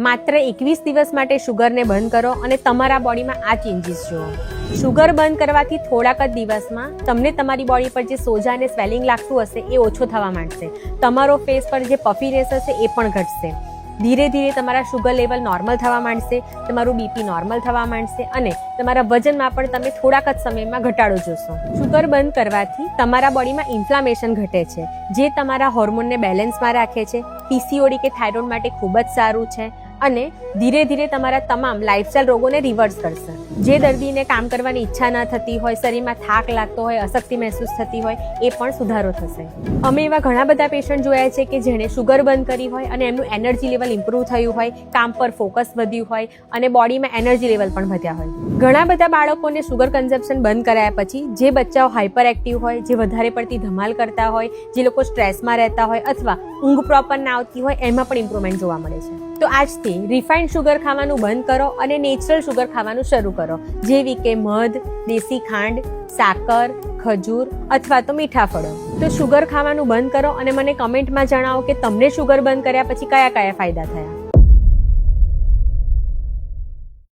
માત્ર 21 દિવસ માટે શુગરને બંધ કરો અને તમારા બોડીમાં આ ચેન્જીસ જુઓ. શુગર બંધ કરવાથી થોડાક જ દિવસમાં તમને તમારી બોડી પર જે સોજા અને સ્વેલિંગ લાગતું હશે એ ઓછો થવા માંડશે. તમારો ફેસ પર જે પફીનેસ હશે એ પણ ઘટશે. ધીરે ધીરે તમારા શુગર લેવલ નોર્મલ થવા માંડશે, તમારું બીપી નોર્મલ થવા માંડશે અને તમારા વજનમાં પણ તમે થોડાક જ સમયમાં ઘટાડો જોશો. શુગર બંધ કરવાથી તમારા બોડીમાં ઇન્ફ્લામેશન ઘટે છે, જે તમારા હોર્મોનને બેલેન્સમાં રાખે છે. પીસીઓડી કે થાઇરોઇડ માટે ખૂબ જ સારું છે અને ધીરે ધીરે તમારા તમામ લાઇફસ્ટાઇલ રોગોને રિવર્સ કરશે. જે દર્દીને કામ કરવાની ઈચ્છા ન થતી હોય, શરીરમાં થાક લાગતો હોય, અશક્તિ મહેસૂસ થતી હોય, એ પણ સુધારો થશે. અમે એવા ઘણા બધા પેશન્ટ જોયા છે કે જેણે શુગર બંધ કરી હોય અને એમનું એનર્જી લેવલ ઇમ્પ્રૂવ થયું હોય, કામ પર ફોકસ વધ્યું હોય અને બોડીમાં એનર્જી લેવલ પણ વધ્યા હોય. ઘણા બધા બાળકોને શુગર કન્ઝમ્પશન બંધ કરાયા પછી જે બચ્ચાઓ હાઇપર એક્ટિવ હોય, જે વધારે પડતી ધમાલ કરતા હોય, જે લોકો સ્ટ્રેસમાં રહેતા હોય અથવા ઊંઘ પ્રોપર ના આવતી હોય, એમાં પણ ઇમ્પ્રુવમેન્ટ જોવા મળે છે. તો આજથી રિફાઇન્ડ શુગર ખાવાનું બંધ કરો અને નેચરલ શુગર ખાવાનું શરૂ કરો, જેવી કે મધ, દેશી ખાંડ, સાકર, ખજૂર અથવા તો મીઠા ફળો. તો શુગર ખાવાનું બંધ કરો અને મને કમેન્ટમાં જણાવો કે તમને શુગર બંધ કર્યા પછી કયા કયા ફાયદા થયા.